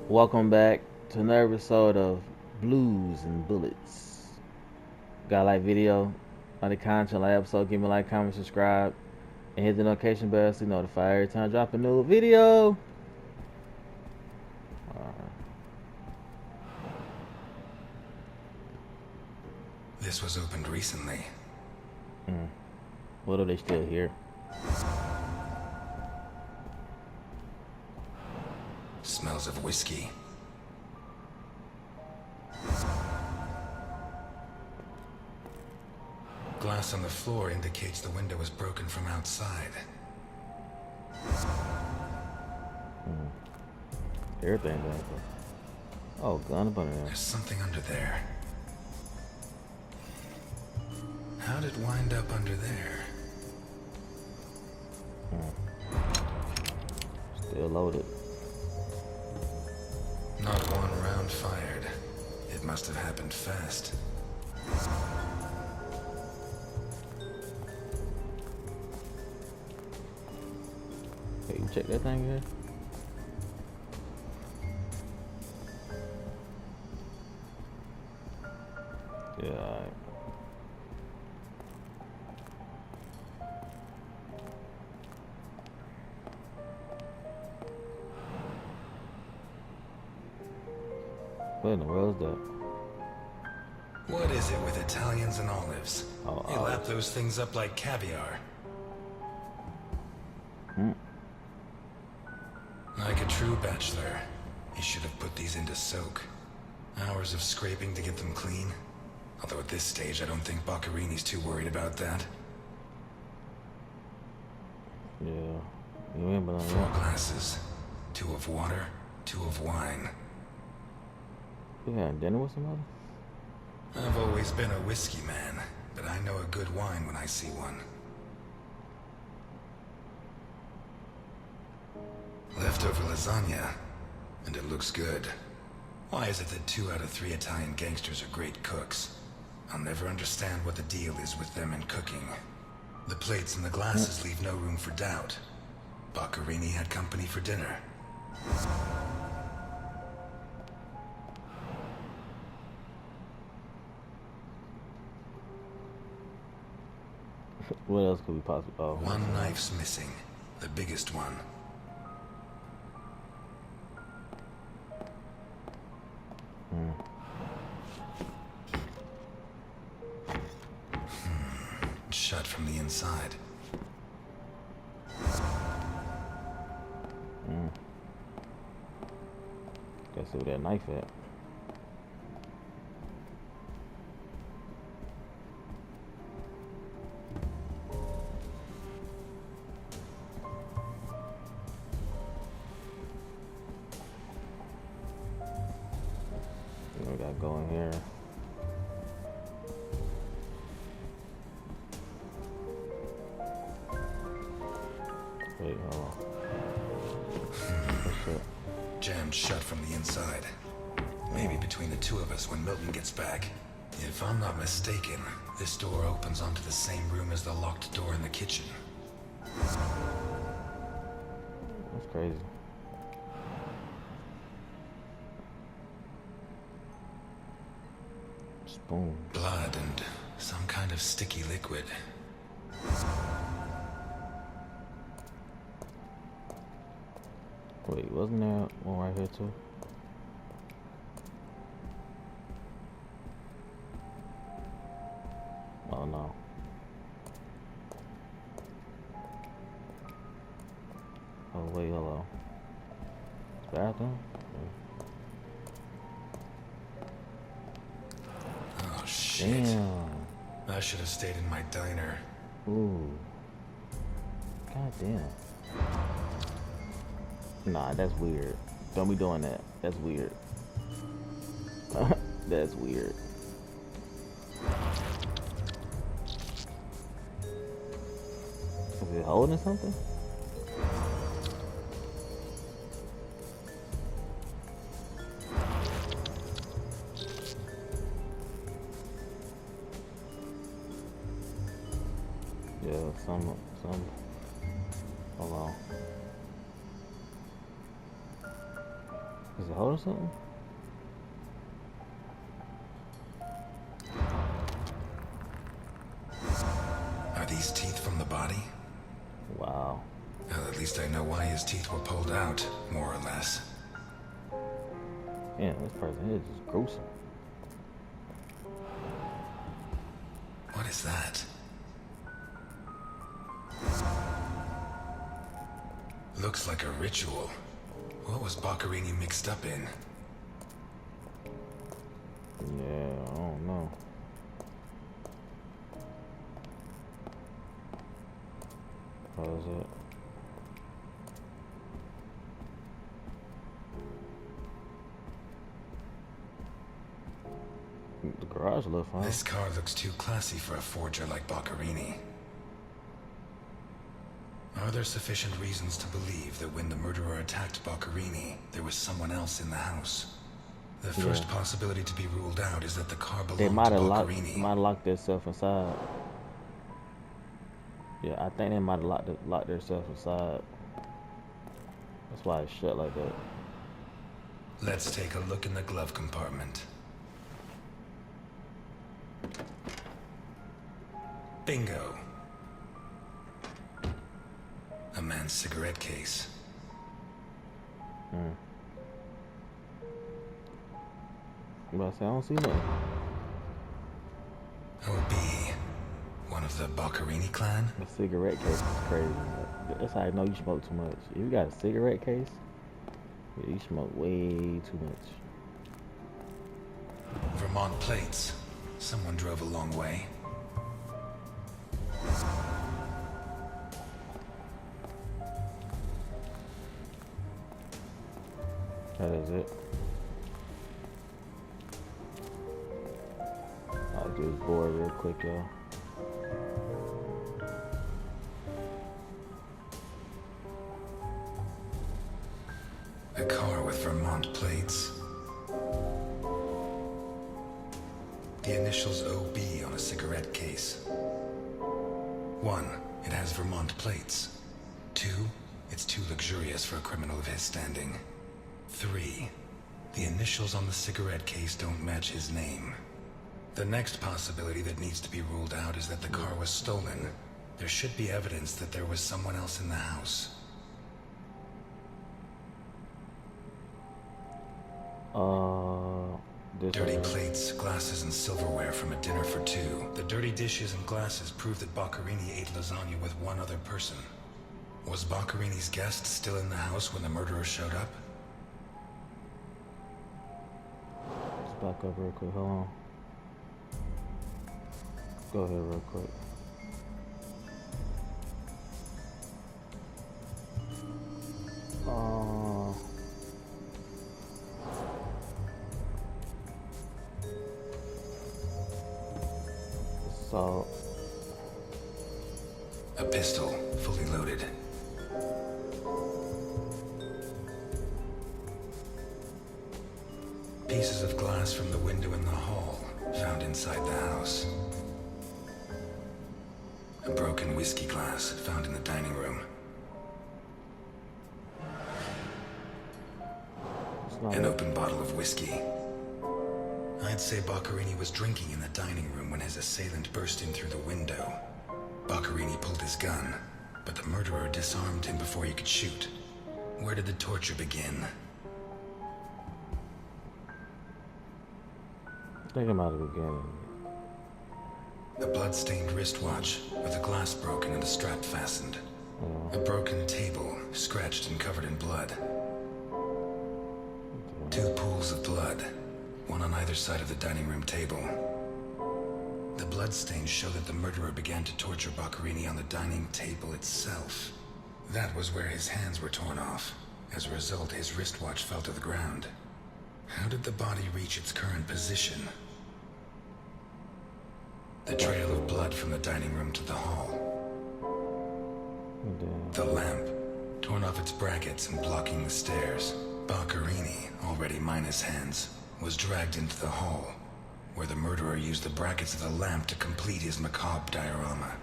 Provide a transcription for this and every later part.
Welcome back to another episode of Blues and Bullets. Got a like video, like the content, like episode, give me a like, comment, subscribe, and hit the notification bell so you notified every time I drop a new video. This was opened recently. What are they still here? Smells of whiskey. Glass on the floor indicates the window was broken from outside. Everything back there. Oh, gun up under there. There's something under there. How'd it wind up under there? Still loaded. Not one round fired. It must have happened fast. Hey, you check that thing here? Yeah, alright. What in the world is that? What is it with Italians and olives? Oh, They lap those things up like caviar. Like a true bachelor, he should have put these into soak. Hours of scraping to get them clean. Although at this stage, I don't think Boccarini's too worried about that. Yeah. You remember that? 4 glasses. 2 of water, 2 of wine. You had dinner with somebody? I've always been a whiskey man, but I know a good wine when I see one. Leftover lasagna, and it looks good. Why is it that 2 out of 3 Italian gangsters are great cooks? I'll never understand what the deal is with them in cooking. The plates and the glasses leave no room for doubt. Boccarini had company for dinner. What else could we possibly? Oh, One knife's missing, the biggest one. Shut from the inside. Gotta see where that knife at. We gotta go in here. Wait, hold on. What's up? Jammed shut from the inside. Maybe between the 2 of us when Milton gets back. If I'm not mistaken, this door opens onto the same room as the locked door in the kitchen. That's crazy. Spoon. Blood and some kind of sticky liquid. Wait, wasn't there one right here too? Oh no. Oh wait, hello. Bathroom? Oh shit. Damn. I should have stayed in my diner. Ooh. God damn. Nah, that's weird. Don't be doing that. That's weird. That's weird. Is it holding something? Yeah, some. Hold on. Is it holding something? Are these teeth from the body? Wow. Well, at least I know why his teeth were pulled out, more or less. Yeah, this person here is just gruesome. What is that? Looks like a ritual. What was Boccherini mixed up in? Yeah, I don't know. What is it? The garage looks fine. This car looks too classy for a forger like Boccherini. Are there sufficient reasons to believe that when the murderer attacked Boccherini, there was someone else in the house? The first possibility to be ruled out is that the car belonged They might to have Boccherini. locked themselves inside. Yeah, I think they might have locked themselves inside. That's why it's shut like that. Let's take a look in the glove compartment. Bingo. A man's cigarette case. But I say I don't see nothing. OB. One of the Boccherini clan? The cigarette case is crazy. That's how I know you smoke too much. If you got a cigarette case, yeah, you smoke way too much. Vermont plates. Someone drove a long way. That is it. I'll do this board real quick, y'all. A car with Vermont plates. The initials OB on a cigarette case. 1. It has Vermont plates. 2. It's too luxurious for a criminal of his standing. 3. The initials on the cigarette case don't match his name. The next possibility that needs to be ruled out is that the car was stolen. There should be evidence that there was someone else in the house. Dirty plates, glasses, and silverware from a dinner for two. The dirty dishes and glasses prove that Boccherini ate lasagna with one other person. Was Boccherini's guest still in the house when the murderer showed up? Let's back up real quick, hold on. Go ahead real quick. So a pistol, fully loaded. Pieces of glass from the window in the hall, found inside the house. A broken whiskey glass, found in the dining room. An open bottle of whiskey. I'd say Boccherini was drinking in the dining room when his assailant burst in through the window. Boccherini pulled his gun, but the murderer disarmed him before he could shoot. Where did the torture begin? I think it might have begun. A blood-stained wristwatch with a glass broken and a strap fastened. A broken table, scratched and covered in blood. Two pools of blood, one on either side of the dining room table. The bloodstains show that the murderer began to torture Boccherini on the dining table itself. That was where his hands were torn off. As a result, his wristwatch fell to the ground. How did the body reach its current position? The trail of blood from the dining room to the hall. The lamp, torn off its brackets and blocking the stairs. Boccherini, already minus hands, was dragged into the hall, where the murderer used the brackets of the lamp to complete his macabre diorama.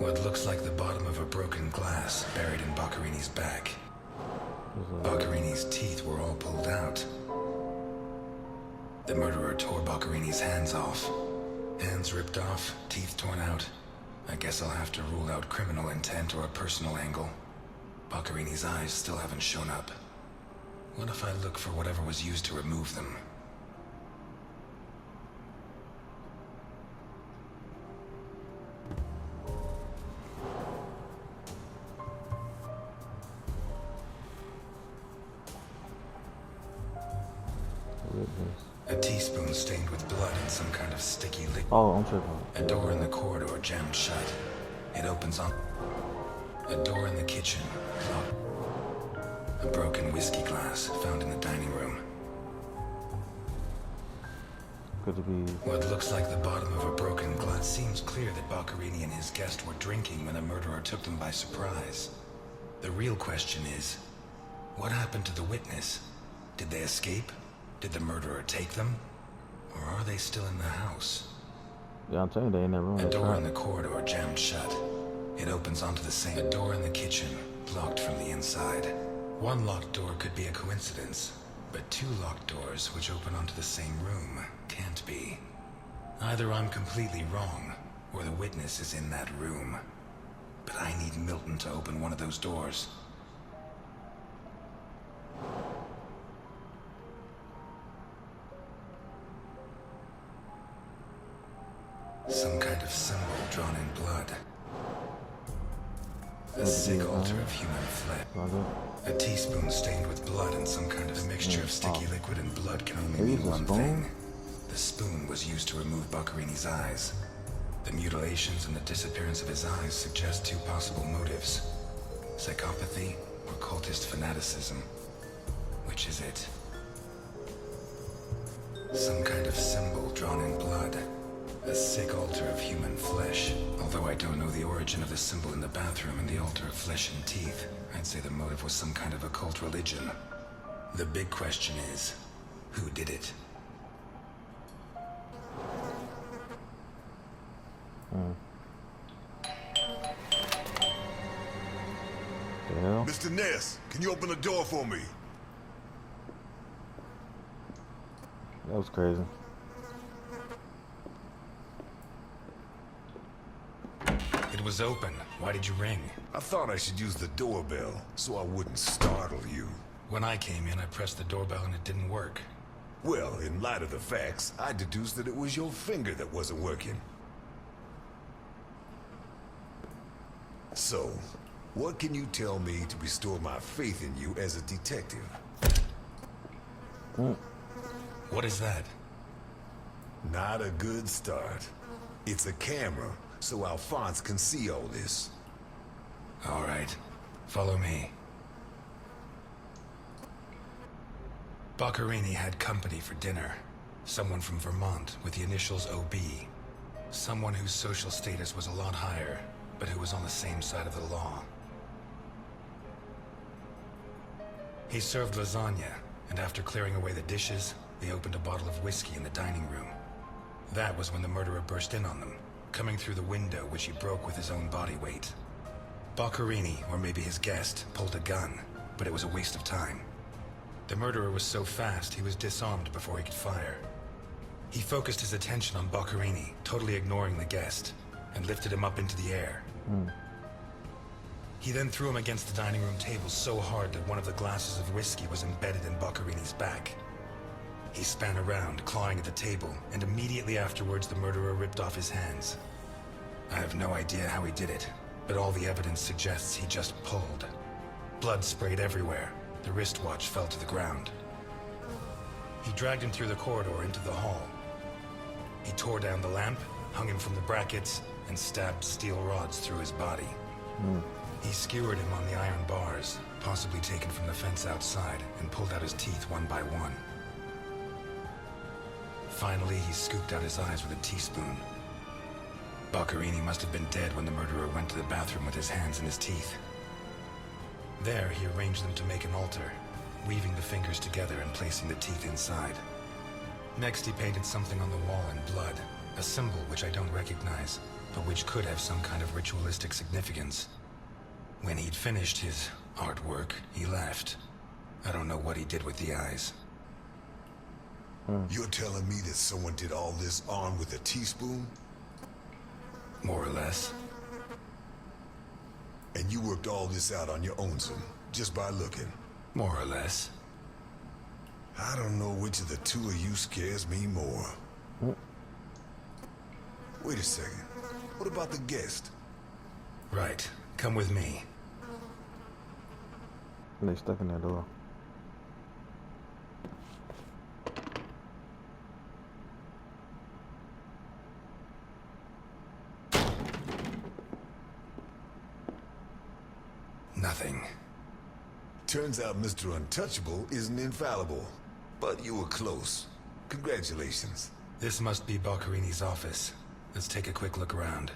What looks like the bottom of a broken glass buried in Boccarini's back. Boccarini's teeth were all pulled out. The murderer tore Boccarini's hands off. Hands ripped off, teeth torn out. I guess I'll have to rule out criminal intent or a personal angle. Boccarini's eyes still haven't shown up. What if I look for whatever was used to remove them? A teaspoon stained with blood and some kind of sticky liquid. Oh, I'm tripping. A door in the corridor jammed shut. It opens on... A door in the kitchen locked. A broken whiskey glass found in the dining room. Could it be... What looks like the bottom of a broken glass. Seems clear that Boccarini and his guest were drinking when the murderer took them by surprise. The real question is, what happened to the witness? Did they escape? Did the murderer take them? Or are they still in the house? Yeah, I'm telling you, they in that room. A door in the corridor jammed shut. It opens onto the same... A door in the kitchen, locked from the inside. One locked door could be a coincidence, but two locked doors which open onto the same room can't be. Either I'm completely wrong, or the witness is in that room. But I need Milton to open one of those doors. Some kind of symbol drawn in blood. A sick altar of human flesh. A teaspoon stained with blood and some kind of mixture of sticky liquid and blood can only mean one thing. The spoon was used to remove Boccarini's eyes. The mutilations and the disappearance of his eyes suggest two possible motives. Psychopathy or cultist fanaticism. Which is it? Some kind of symbol drawn in blood. A sick altar of human flesh. Although I don't know the origin of the symbol in the bathroom and the altar of flesh and teeth, I'd say the motive was some kind of occult religion. The big question is, who did it? The hell? Mr. Ness, can you open the door for me? That was crazy. It was open. Why did you ring? I thought I should use the doorbell so I wouldn't startle you. When I came in, I pressed the doorbell and it didn't work. Well, in light of the facts, I deduced that it was your finger that wasn't working. So, what can you tell me to restore my faith in you as a detective? What is that? Not a good start. It's a camera, so Alphonse can see all this. All right. Follow me. Boccarini had company for dinner. Someone from Vermont with the initials OB. Someone whose social status was a lot higher, but who was on the same side of the law. He served lasagna, and after clearing away the dishes, they opened a bottle of whiskey in the dining room. That was when the murderer burst in on them, coming through the window which he broke with his own body weight. Boccarini, or maybe his guest, pulled a gun, but it was a waste of time. The murderer was so fast he was disarmed before he could fire. He focused his attention on Boccarini, totally ignoring the guest, and lifted him up into the air. He then threw him against the dining room table so hard that one of the glasses of whiskey was embedded in Boccarini's back. He span around, clawing at the table, and immediately afterwards the murderer ripped off his hands. I have no idea how he did it, but all the evidence suggests he just pulled. Blood sprayed everywhere. The wristwatch fell to the ground. He dragged him through the corridor into the hall. He tore down the lamp, hung him from the brackets, and stabbed steel rods through his body. He skewered him on the iron bars, possibly taken from the fence outside, and pulled out his teeth one by one. Finally, he scooped out his eyes with a teaspoon. Boccarini must have been dead when the murderer went to the bathroom with his hands in his teeth. There, he arranged them to make an altar, weaving the fingers together and placing the teeth inside. Next, he painted something on the wall in blood, a symbol which I don't recognize. but which could have some kind of ritualistic significance. When he'd finished his artwork, he left. I don't know what he did with the eyes. You're telling me that someone did all this armed with a teaspoon? More or less. And you worked all this out on your own, son, just by looking? More or less. I don't know which of the two of you scares me more. Wait a second. What about the guest? Right. Come with me. They stuck in that door. Nothing. Turns out Mr. Untouchable isn't infallible. But you were close. Congratulations. This must be Boccarini's office. Let's take a quick look around.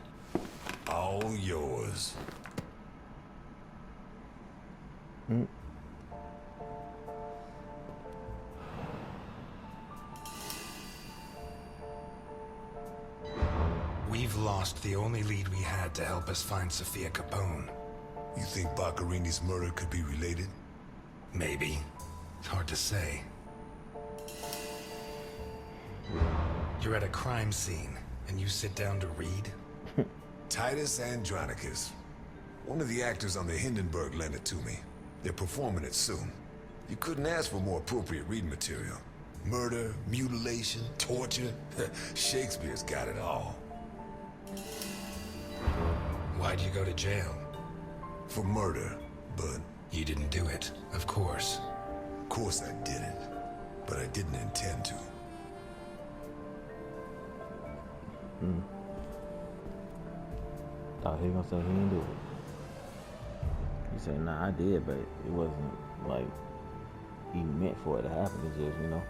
All yours. We've lost the only lead we had to help us find Sophia Capone. You think Boccarini's murder could be related? Maybe. It's hard to say. You're at a crime scene, and you sit down to read? Titus Andronicus. One of the actors on the Hindenburg lent it to me. They're performing it soon. You couldn't ask for more appropriate reading material. Murder, mutilation, torture. Shakespeare's got it all. Why'd you go to jail? For murder, but... You didn't do it, of course. Of course I didn't. But I didn't intend to. Thought he was gonna say he didn't do it. He said, nah, I did, but it wasn't like he meant for it to happen. It's just, you know.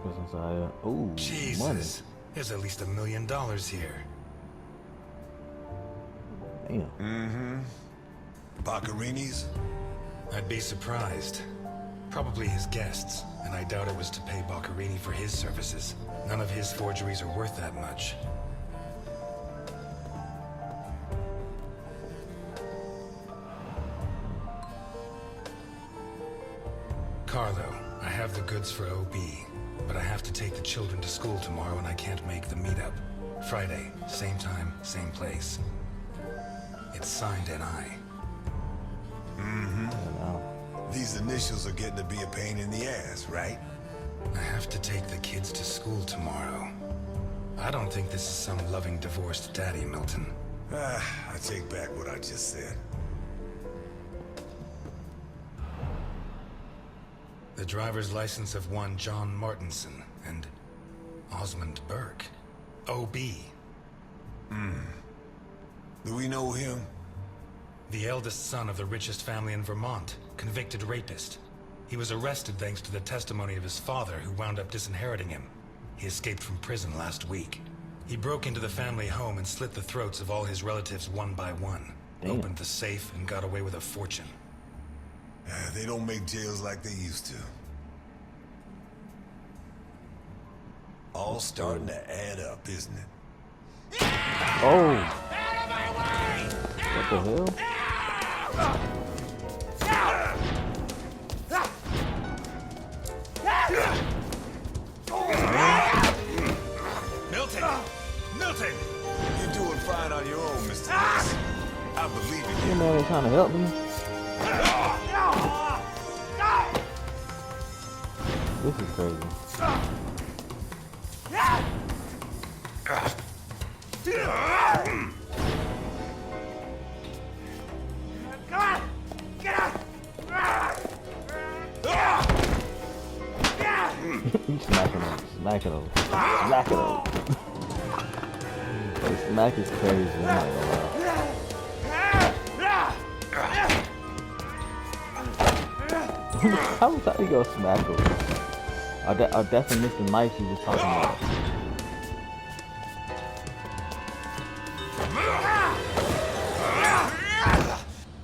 What's inside here? Ooh, Jesus, money. there's at least $1 million here. Damn. Boccarini's? I'd be surprised. Probably his guests, and I doubt it was to pay Boccarini for his services. None of his forgeries are worth that much. Carlo, I have the goods for OB, but I have to take the children to school tomorrow and I can't make the meetup. Friday, same time, same place. It's signed NI. These initials are getting to be a pain in the ass, right? I have to take the kids to school tomorrow. I don't think this is some loving divorced daddy, Milton. I take back what I just said. The driver's license of one John Martinson and Osmond Burke. OB. Do we know him? The eldest son of the richest family in Vermont, convicted rapist. He was arrested thanks to the testimony of his father, who wound up disinheriting him. He escaped from prison last week. He broke into the family home and slit the throats of all his relatives one by one. Damn. Opened the safe and got away with a fortune. They don't make jails like they used to. All starting to add up, isn't it? Oh! What the hell? Milton! Milton! You're doing fine on your own, Mr. Lewis. I believe in You you. know they're trying to help me. This is crazy. You smacking them, smacking them, smacking them. That smack is crazy. I'm not gonna lie. How was that you go smack him? I definitely missed the knife you was talking about.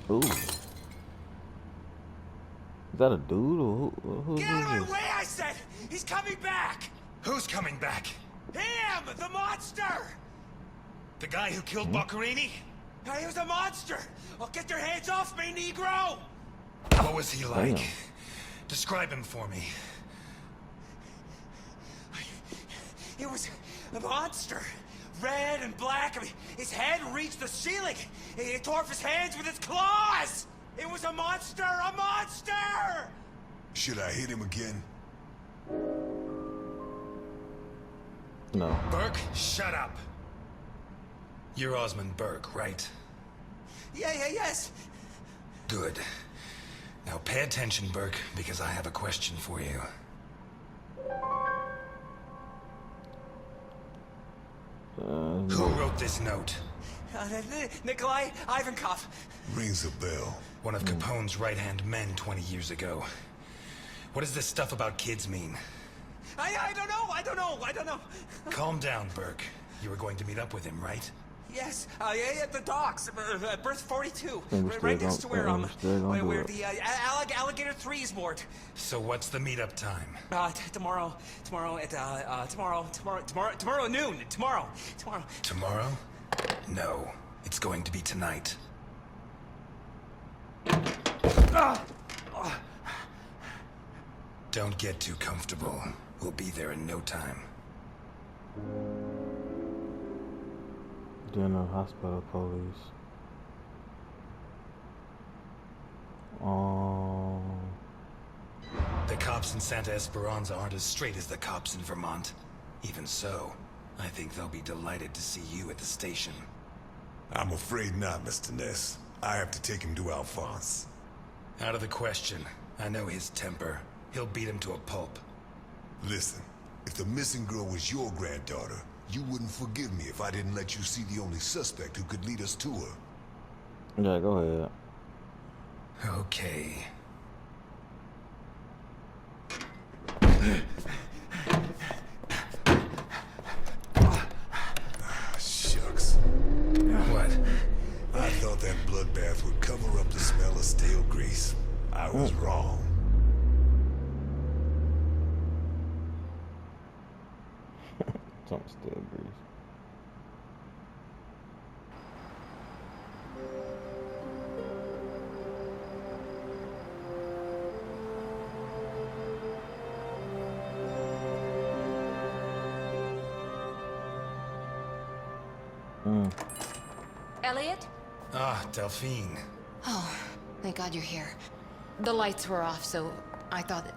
Ooh. Is that a dude or Get who's out of this? my way, I said! He's coming back! Who's coming back? Him! The monster! The guy who killed Boccherini? He was a monster! Oh, get your hands off me, Negro! What was he like? Damn. Describe him for me. He was a monster. Red and black. I mean, his head reached the ceiling. He tore off his hands with his claws! It was a monster! A monster! Should I hit him again? No. Burke, shut up. You're Osmond Burke, right? Yes. Good. Now pay attention, Burke, because I have a question for you. Who wrote this note? Nikolai Ivankov. Rings a bell. One of Capone's right-hand men 20 years ago. What does this stuff about kids mean? I don't know. Calm down, Burke. You were going to meet up with him, right? Yes, the docks, berth 42, Think we right still next to gon- where still gonna do where it. the alligator 3 is moored. So what's the meetup time? Tomorrow at noon. Tomorrow. Tomorrow? No. It's going to be tonight. Don't get too comfortable. We'll be there in no time. Dinner, hospital, police. The cops in Santa Esperanza aren't as straight as the cops in Vermont. Even so, I think they'll be delighted to see you at the station. I'm afraid not, Mr. Ness. I have to take him to Alphonse. Out of the question. I know his temper. He'll beat him to a pulp. Listen, if the missing girl was your granddaughter, you wouldn't forgive me if I didn't let you see the only suspect who could lead us to her. Yeah, go ahead. Okay. Shucks. What? I thought that bloodbath would cover up the smell of stale grease. I was wrong. Something still agrees. Elliot? Ah, Delphine. Oh, thank God you're here. The lights were off, so I thought that...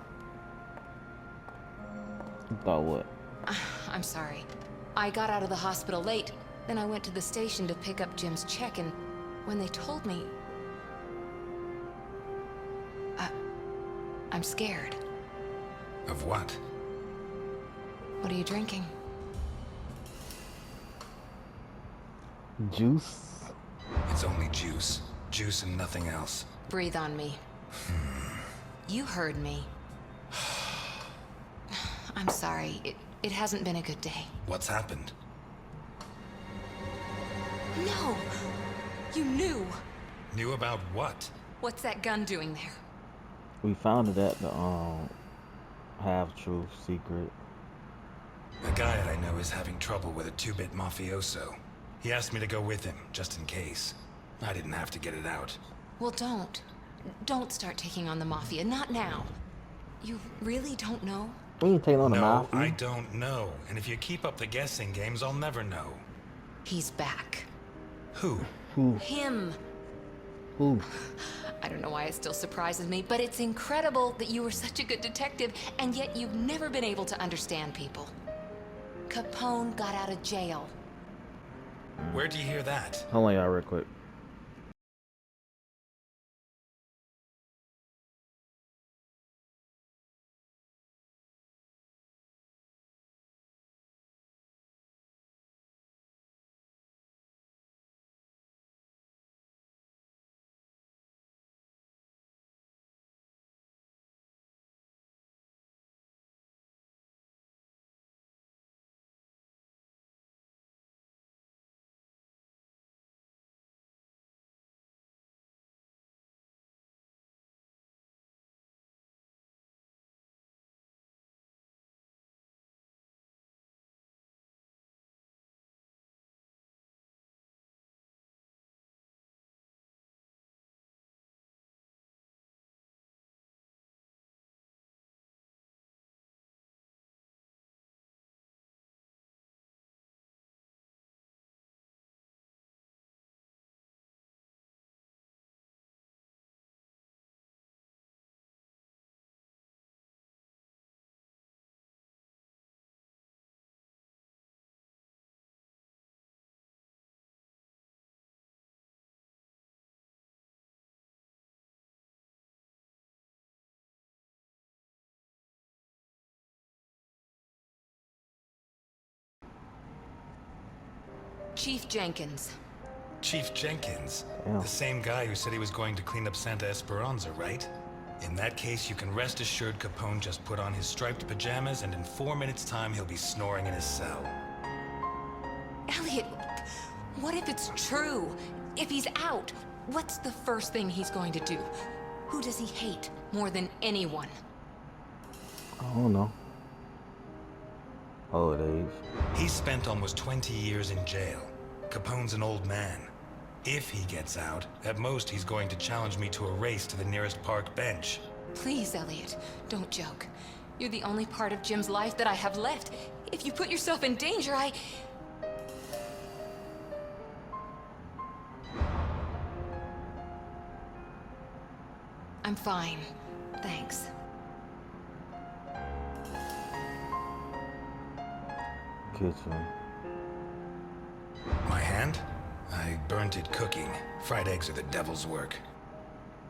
You thought what? I'm sorry. I got out of the hospital late, then I went to the station to pick up Jim's check, and when they told me... I'm scared. Of what? What are you drinking? Juice? It's only juice. Juice and nothing else. Breathe on me. You heard me. I'm sorry. It hasn't been a good day. What's happened? No! You knew! Knew about what? What's that gun doing there? We found it at the half-truth secret. A guy that I know is having trouble with a two-bit mafioso. He asked me to go with him, just in case. I didn't have to get it out. Well, don't. Don't start taking on the Mafia. Not now. You really don't know? We ain't taking on the No, mafia. I don't know. And if you keep up the guessing games, I'll never know. He's back. Who? Him. Ooh. I don't know why it still surprises me, but it's incredible that you were such a good detective, and yet you've never been able to understand people. Capone got out of jail. Where'd you hear that? Hold on, y'all, real quick. Chief Jenkins. Chief Jenkins? Damn. The same guy who said he was going to clean up Santa Esperanza, right? In that case, you can rest assured Capone just put on his striped pajamas, and in 4 minutes' time, he'll be snoring in his cell. Elliot, what if it's true? If he's out, what's the first thing he's going to do? Who does he hate more than anyone? I don't know. Old age. He's spent almost 20 years in jail. Capone's an old man. If he gets out, at most he's going to challenge me to a race to the nearest park bench. Please, Elliot, don't joke. You're the only part of Jim's life that I have left. If you put yourself in danger, I'm fine. Thanks. Kitchen. My hand? I burnt it cooking. Fried eggs are the devil's work.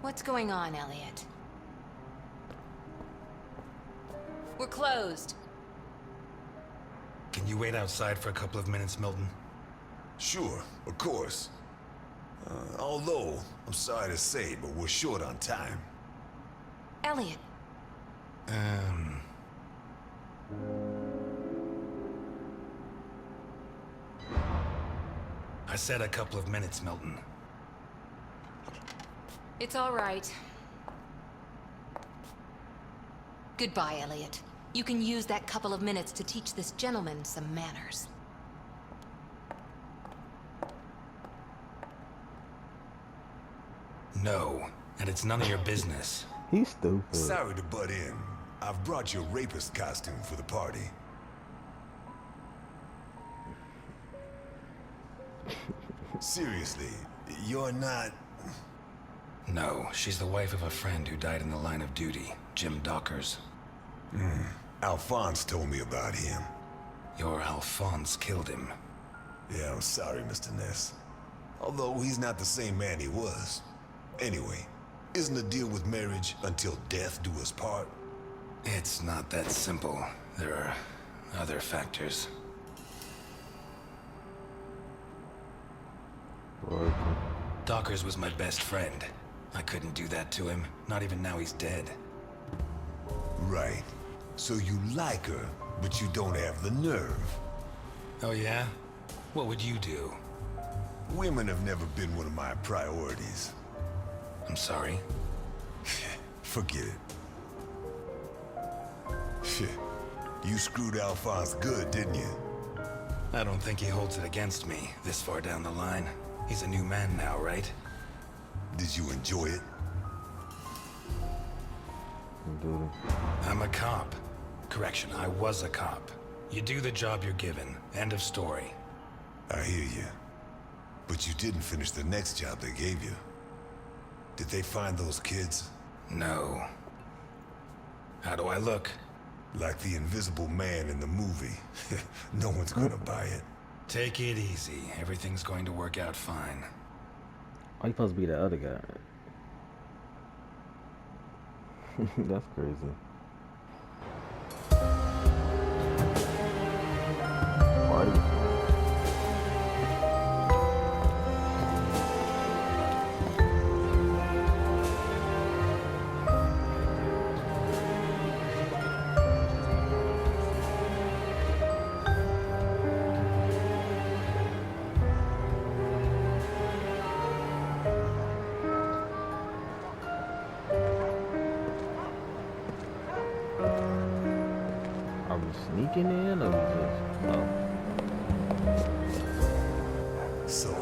What's going on, Elliot? We're closed. Can you wait outside for a couple of minutes, Milton? Sure, of course. Although, I'm sorry to say, but we're short on time. Elliot, I said a couple of minutes, Milton. it's all right. Goodbye, Elliot. You can use that couple of minutes to teach this gentleman some manners. No, and it's none of your business. He's stupid. Sorry to butt in. I've brought your rapist costume for the party. Seriously, you're not... No, she's the wife of a friend who died in the line of duty, Jim Dockers. Alphonse told me about him. Your Alphonse killed him. Yeah, I'm sorry, Mr. Ness. Although he's not the same man he was. Anyway, isn't the deal with marriage until death do us part? It's not that simple. There are other factors. Working. Dockers was my best friend. I couldn't do that to him, not even now he's dead. Right. So you like her, but you don't have the nerve. Oh yeah? What would you do? Women have never been one of my priorities. I'm sorry. Forget it. Shit. You screwed Alphonse good, didn't you? I don't think he holds it against me, this far down the line. He's a new man now, right? Did you enjoy it? Dude. I'm a cop. Correction, I was a cop. You do the job you're given. End of story. I hear you. But you didn't finish the next job they gave you. Did they find those kids? No. How do I look? Like the invisible man in the movie. No one's gonna buy it. Take it easy. Everything's going to work out fine. Oh, you supposed to be the other guy. That's crazy. Party. Are we sneaking in or we just... Oh. So,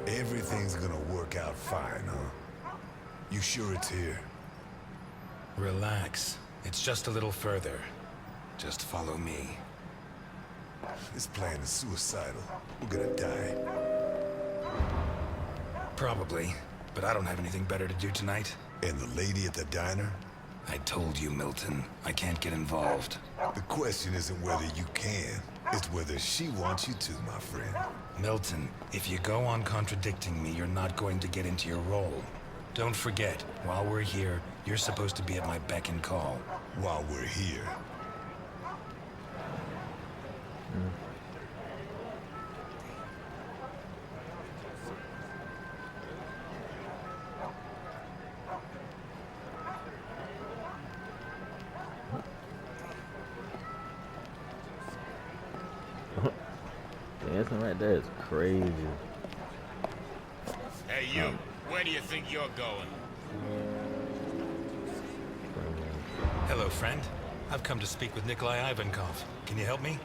everything's gonna work out fine, huh? You sure it's here? Relax. It's just a little further. Just follow me. This plan is suicidal. We're gonna die. Probably, but I don't have anything better to do tonight. And the lady at the diner? I told you, Milton. I can't get involved. The question isn't whether you can, it's whether she wants you to, my friend. Milton, if you go on contradicting me, you're not going to get into your role. Don't forget, while we're here, you're supposed to be at my beck and call. While we're here. dancing right there is crazy. Hey, you. Where do you think you're going? Hello, friend. I've come to speak with Nikolai Ivankov. Can you help me?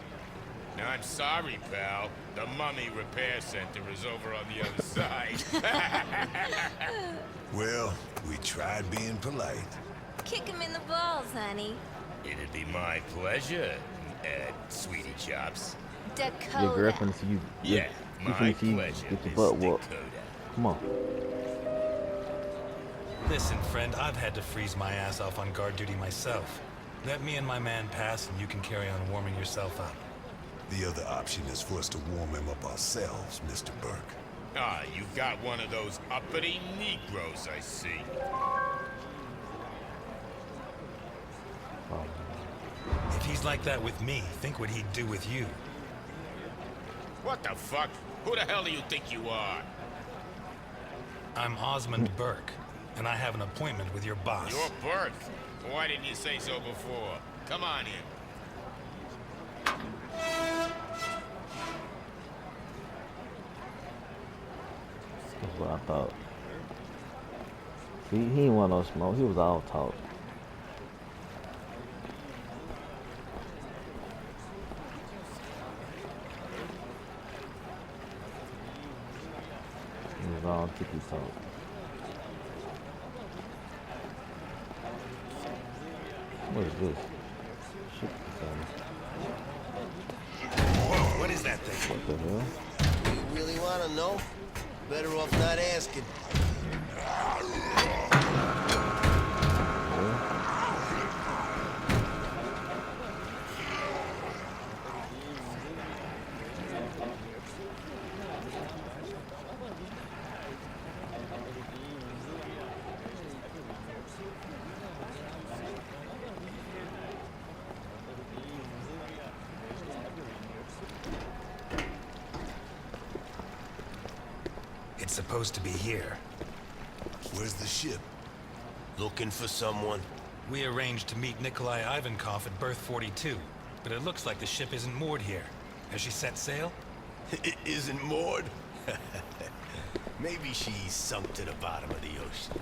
I'm sorry, pal. The Mummy Repair Center is over on the other side. Well, we tried being polite. Kick him in the balls, honey. It'd be my pleasure, Sweetie Chops. Dakota. Your girlfriend see you. Yeah, you my finna see you pleasure, get your Miss butt whooped. Dakota. Come on. Listen, friend, I've had to freeze my ass off on guard duty myself. Let me and my man pass, and you can carry on warming yourself up. The other option is for us to warm him up ourselves, Mr. Burke. Ah, you got one of those uppity Negroes, I see. If he's like that with me, think what he'd do with you. What the fuck? Who the hell do you think you are? I'm Osmond Burke, and I have an appointment with your boss. You're Burke. Why didn't you say so before? Come on in. That's what I thought. See, he didn't want no smoke. He was all talk. He was all ticky talk. What is this? Shit, Whoa, what is that thing? what the hell? You really want to know? Better off not asking. It's supposed to be here. Where's the ship? Looking for someone? We arranged to meet Nikolai Ivankov at berth 42, but it looks like the ship isn't moored here. Has she set sail? It isn't moored? Maybe she's sunk to the bottom of the ocean.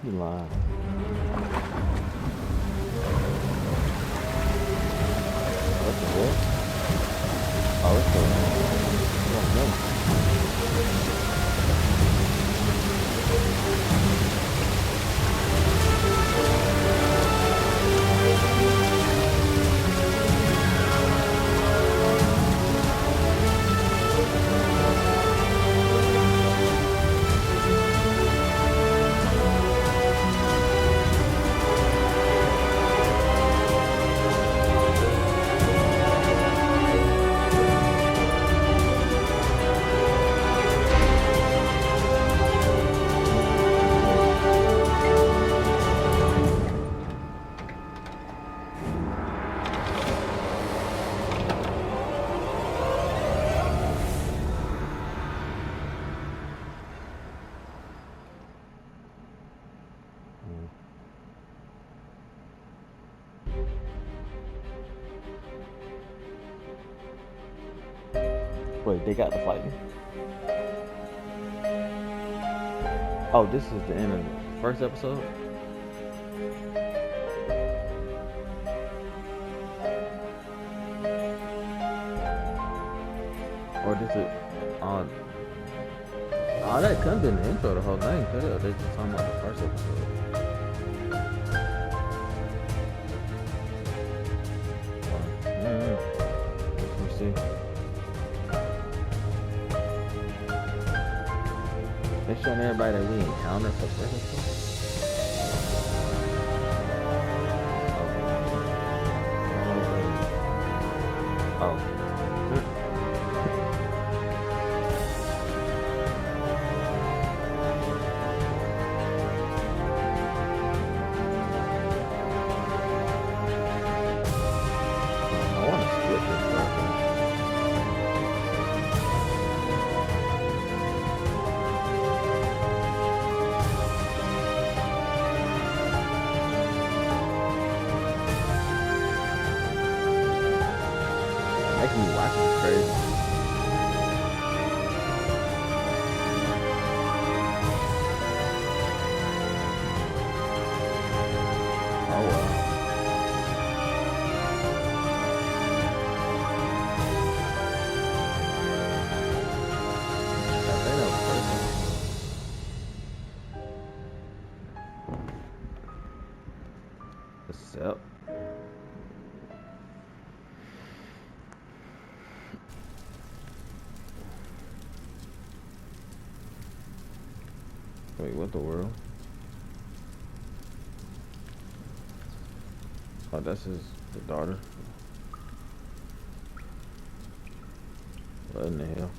You lying. What the hell? Oh, it's a... Wait, they got to fighting? Oh, this is the end of the first episode? Or this is on... Oh, that could have been the intro of the whole thing, could it? Or they just talking about the first episode? Let me see. They're showing everybody that we encountered for first episode. Oh. I want to skip this stuff. Making me watch this crazy. Oh well. I think that was first one. Yep. Wait, what the world? Oh, that's the daughter. What in the hell?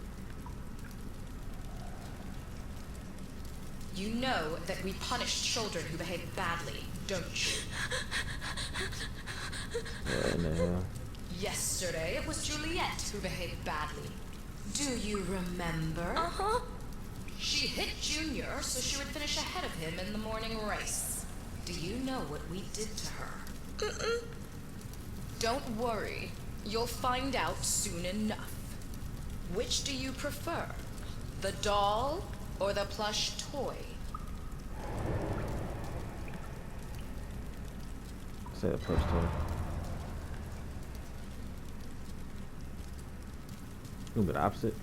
You know that we punish children who behave badly, don't you? What in the hell? Yesterday, it was Juliet who behaved badly. Do you remember? Uh-huh. She hit Junior so she would finish ahead of him in the morning race. Do you know what we did to her? Mm-mm. Don't worry. You'll find out soon enough. Which do you prefer? The doll or the plush toy? Say a push toy. A little bit opposite.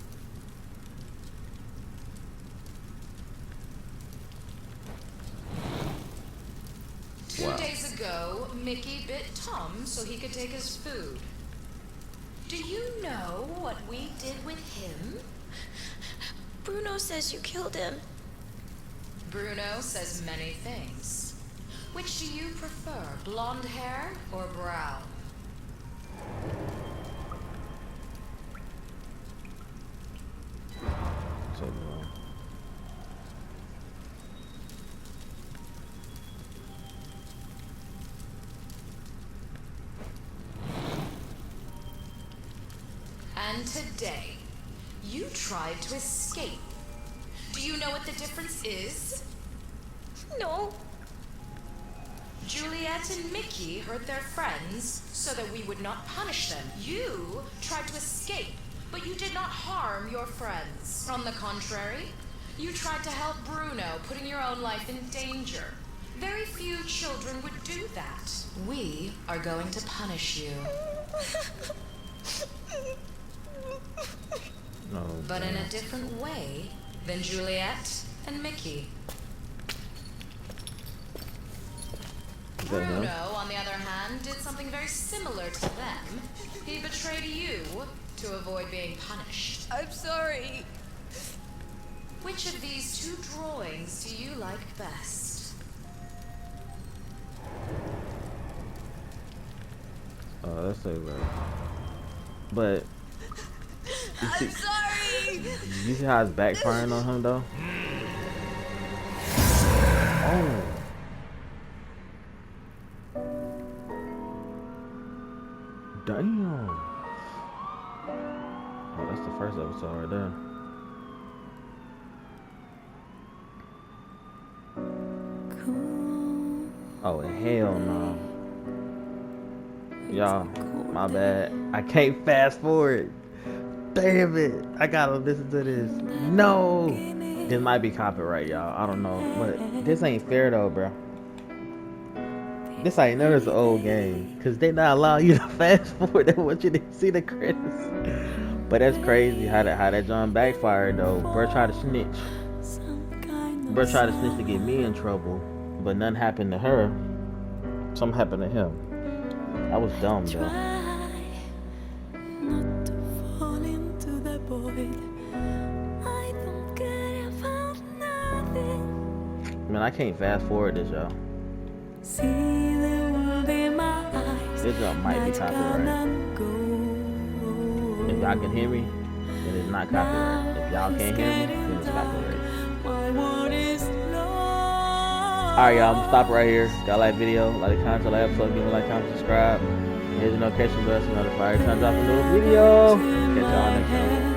Two days ago, Mickey bit Tom so he could take his food. Do you know what we did with him? Bruno says you killed him. Bruno says many things. Which do you prefer, blonde hair or brown? So, And today, you tried to escape. Do you know what the difference is? No. Juliet and Mickey hurt their friends so that we would not punish them. You tried to escape, but you did not harm your friends. On the contrary, you tried to help Bruno, putting your own life in danger. Very few children would do that. We are going to punish you. no. But in a different way than Juliet and Mickey. Bruno, on the other hand, did something very similar to them. He betrayed you to avoid being punished. I'm sorry. Which of these two drawings do you like best? Let's say right. But I'm sorry. you see how it's backfiring on him though? Oh. Damn. Oh, that's the first episode right there. Oh, hell no. Y'all, my bad. I can't fast forward. Damn it. I gotta listen to this. No. This might be copyright, y'all. I don't know. But this ain't fair though, bro. This ain't none of the old game. Because they not allow you to fast forward. They want you to see the credits. But that's crazy how that John backfired though. Bro tried to snitch. Bro tried to snitch to get me in trouble. But nothing happened to her. Something happened to him. That was dumb though. Not to fall into the void. I don't care about nothing. Man, I can't fast forward this, y'all. See the world in my eyes. This jump might be copyright. If y'all can hear me, then it's not copyright. If y'all can't hear me, then it's copyright. My word is Alright, y'all, I'm gonna stop right here. Got a like video, like the content, like episode, give me a like, comment, subscribe. Here's the notification bell to notify every time I drop a new video. Catch y'all next time.